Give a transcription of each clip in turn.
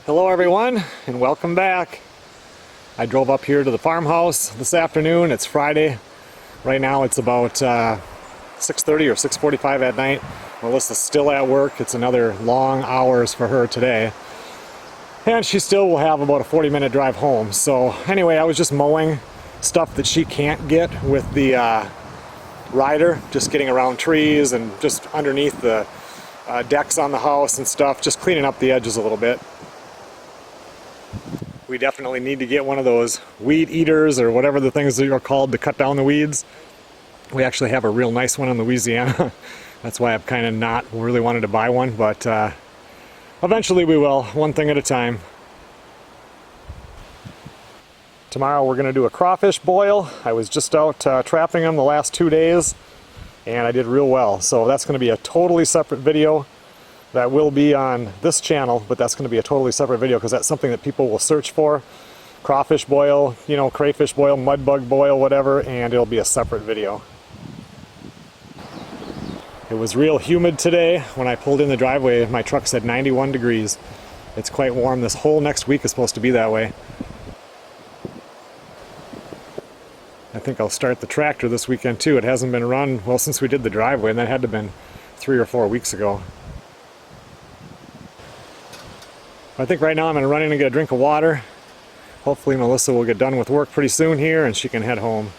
Hello everyone, and welcome back. I drove up here to the farmhouse this afternoon. It's Friday. Right now it's about 6:30 or 6:45 at night. Melissa's still at work. It's another long hours for her today. And she still will have about a 40-minute drive home. So anyway, I was just mowing stuff that she can't get with the rider, just getting around trees and just underneath the decks on the house and stuff, just cleaning up the edges a little bit. We definitely need to get one of those weed eaters or whatever the things that are called to cut down the weeds. We actually have a real nice one in Louisiana. That's why I've kind of not really wanted to buy one, but eventually we will, one thing at a time. Tomorrow we're going to do a crawfish boil. I was just out trapping them the last 2 days and I did real well. So that's going to be a totally separate video. That will be on this channel, but that's going to be a totally separate video because that's something that people will search for. Crawfish boil, you know, crayfish boil, mud bug boil, whatever, and it'll be a separate video. It was real humid today. When I pulled in the driveway, my truck said 91 degrees. It's quite warm. This whole next week is supposed to be that way. I think I'll start the tractor this weekend too. It hasn't been run, well, since we did the driveway, and that had to have been 3 or 4 weeks ago. I think right now I'm going to run in and get a drink of water. Hopefully Melissa will get done with work pretty soon here and she can head home.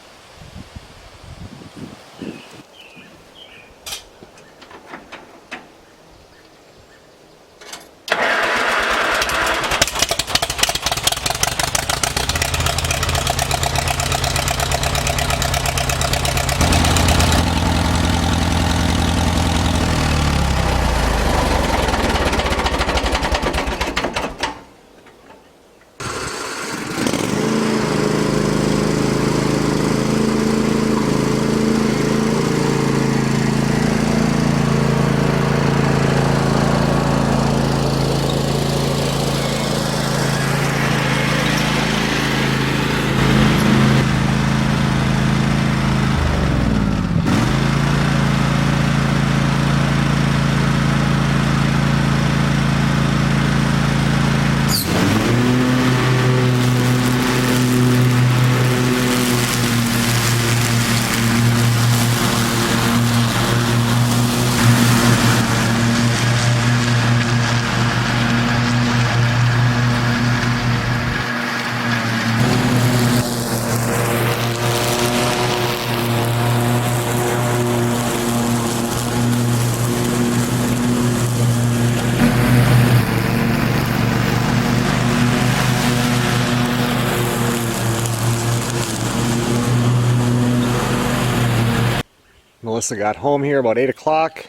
Melissa got home here about 8 o'clock.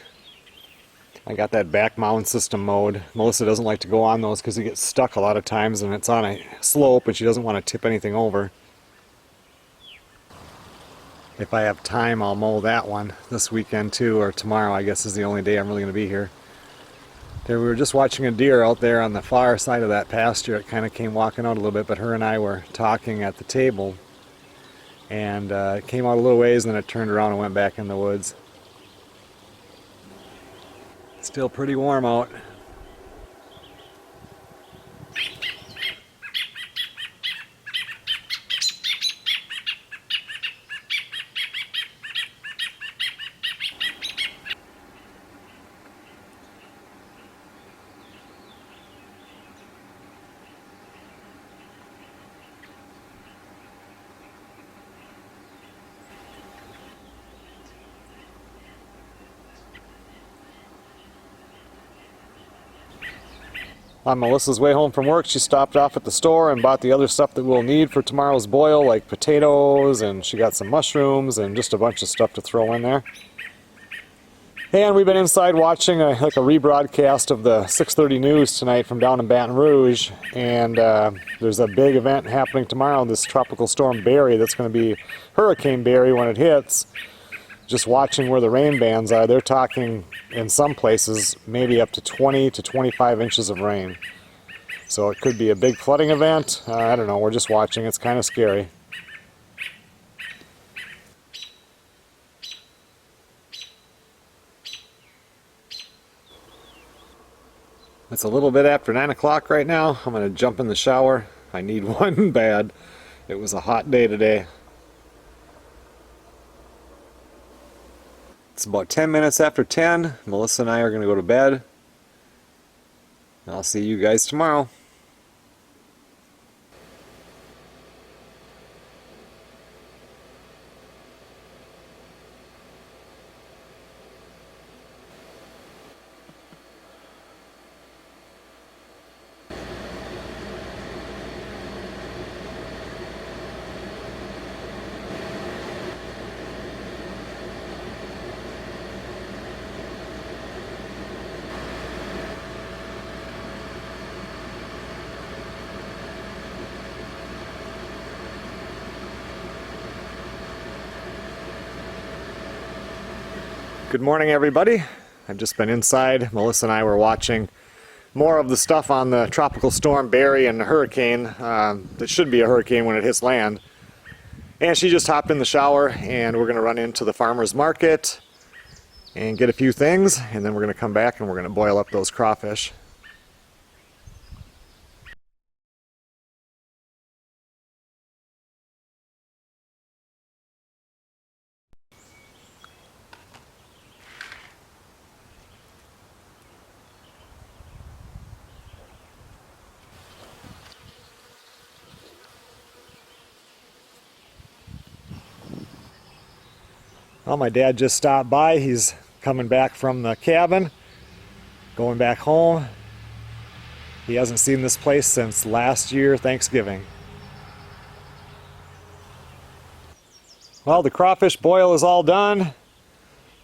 I got that back mound system mowed. Melissa doesn't like to go on those because it gets stuck a lot of times and it's on a slope and she doesn't want to tip anything over. If I have time, I'll mow that one this weekend too, or tomorrow I guess is the only day I'm really going to be here. There, we were just watching a deer out there on the far side of that pasture. It kind of came walking out a little bit, but her and I were talking at the table. And it came out a little ways and then it turned around and went back in the woods. It's still pretty warm out. On Melissa's way home from work, she stopped off at the store and bought the other stuff that we'll need for tomorrow's boil, like potatoes, and she got some mushrooms and just a bunch of stuff to throw in there. And we've been inside watching a rebroadcast of the 6:30 news tonight from down in Baton Rouge, and there's a big event happening tomorrow, this tropical storm Barry that's going to be Hurricane Barry when it hits. Just watching where the rain bands are, they're talking in some places maybe up to 20 to 25 inches of rain. So it could be a big flooding event. I don't know, we're just watching. It's kind of scary. It's a little bit after 9 o'clock right now. I'm going to jump in the shower. I need one bad. It was a hot day today. It's about 10 minutes after 10. Melissa and I are going to go to bed. I'll see you guys tomorrow. Good morning, everybody. I've just been inside. Melissa and I were watching more of the stuff on the tropical storm Barry and the hurricane. That should be a hurricane when it hits land. And she just hopped in the shower, and we're going to run into the farmer's market and get a few things, and then we're going to come back and we're going to boil up those crawfish. Well, my dad just stopped by. He's coming back from the cabin, going back home. He hasn't seen this place since last year, Thanksgiving. Well, the crawfish boil is all done.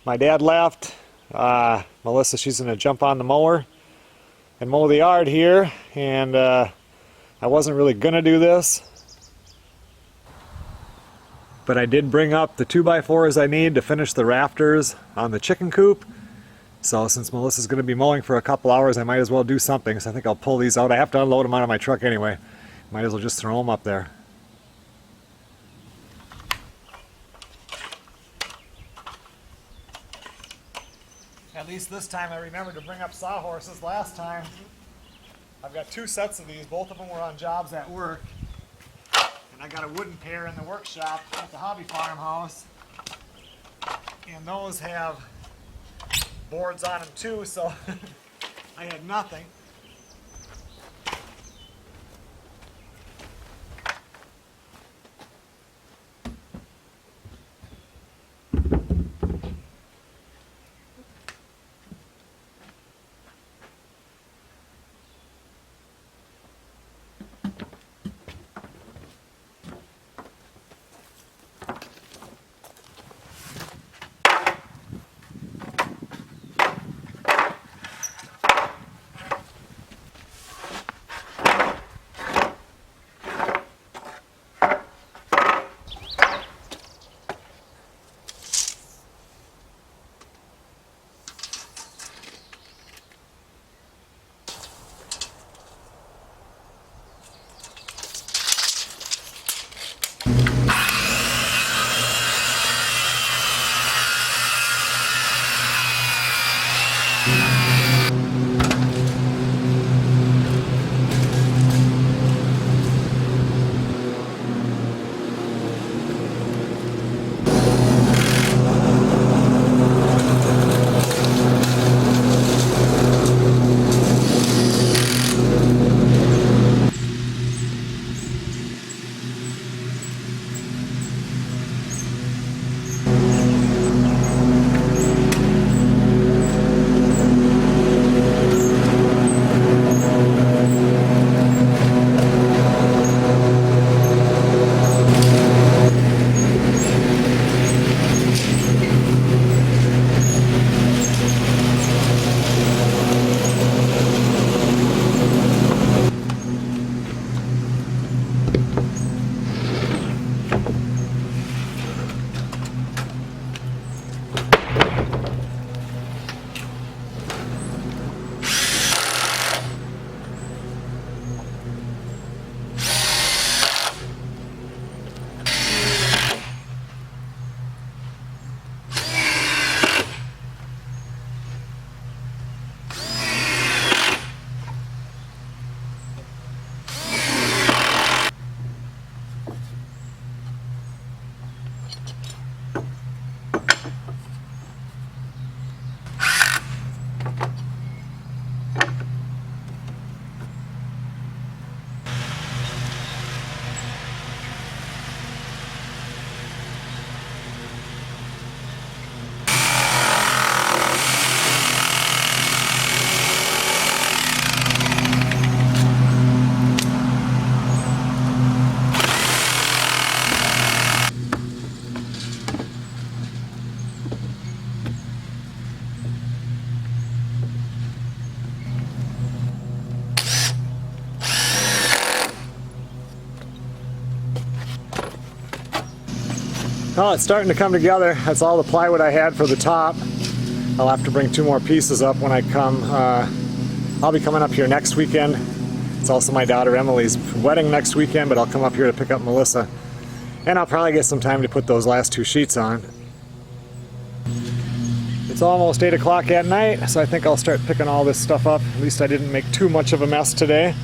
My dad left. Melissa, she's going to jump on the mower and mow the yard here. And I wasn't really going to do this, but I did bring up the 2x4s I need to finish the rafters on the chicken coop. So since Melissa's going to be mowing for a couple hours, I might as well do something. So I think I'll pull these out. I have to unload them out of my truck anyway. Might as well just throw them up there. At least this time I remembered to bring up sawhorses. Last time I've got 2 sets of these. Both of them were on jobs at work. And I got a wooden pair in the workshop at the hobby farmhouse, and those have boards on them too, so I had nothing. Oh, it's starting to come together. That's all the plywood I had for the top. I'll have to bring 2 more pieces up when I come. I'll be coming up here next weekend. It's also my daughter Emily's wedding next weekend, but I'll come up here to pick up Melissa. And I'll probably get some time to put those last 2 sheets on. It's almost 8 o'clock at night, so I think I'll start picking all this stuff up. At least I didn't make too much of a mess today.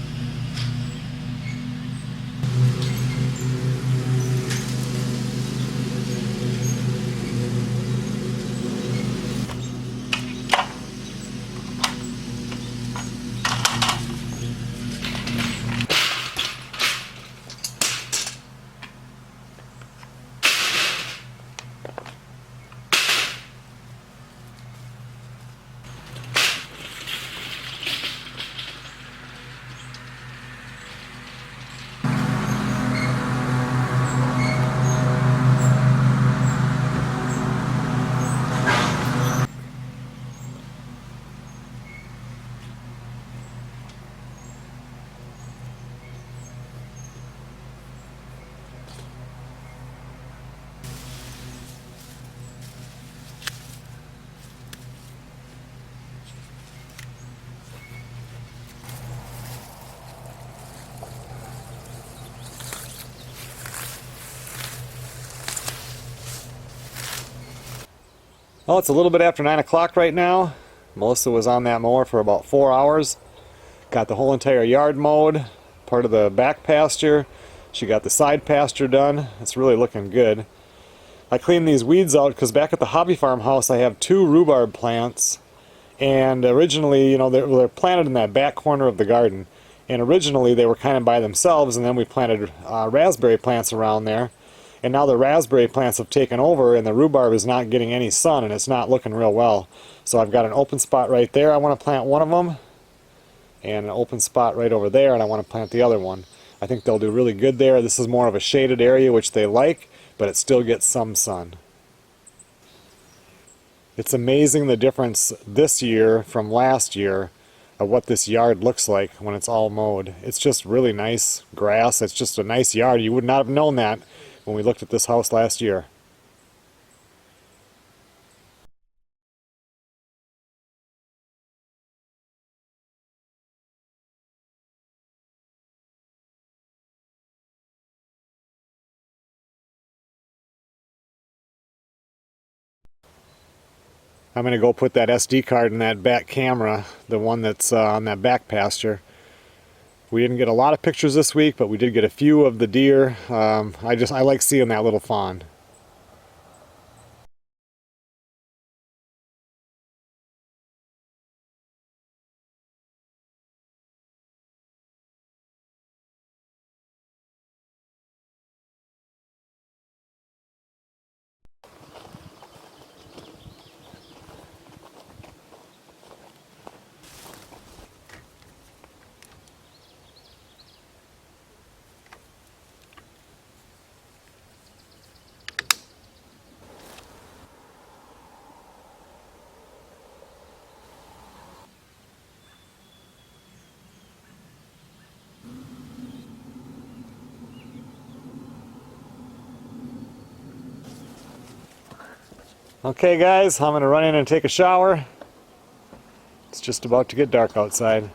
Well, it's a little bit after 9 o'clock right now. Melissa was on that mower for about 4 hours. Got the whole entire yard mowed, part of the back pasture. She got the side pasture done. It's really looking good. I cleaned these weeds out because back at the hobby farmhouse I have 2 rhubarb plants. And originally, you know, they're planted in that back corner of the garden. And originally they were kind of by themselves, and then we planted raspberry plants around there. And now the raspberry plants have taken over and the rhubarb is not getting any sun and it's not looking real well. So I've got an open spot right there. I want to plant one of them. And an open spot right over there, and I want to plant the other one. I think they'll do really good there. This is more of a shaded area, which they like, but it still gets some sun. It's amazing the difference this year from last year of what this yard looks like when it's all mowed. It's just really nice grass. It's just a nice yard. You would not have known that when we looked at this house last year. I'm going to go put that SD card in that back camera, the one that's on that back pasture. We didn't get a lot of pictures this week, but we did get a few of the deer. I like seeing that little fawn. Okay guys, I'm going to run in and take a shower. It's just about to get dark outside.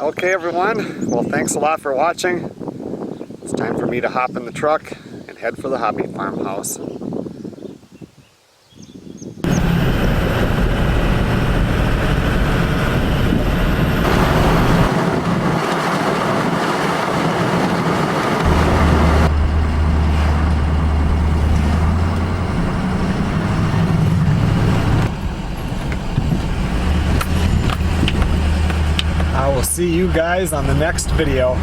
Okay everyone, well thanks a lot for watching. It's time for me to hop in the truck and head for the hobby farmhouse. I will see you guys on the next video.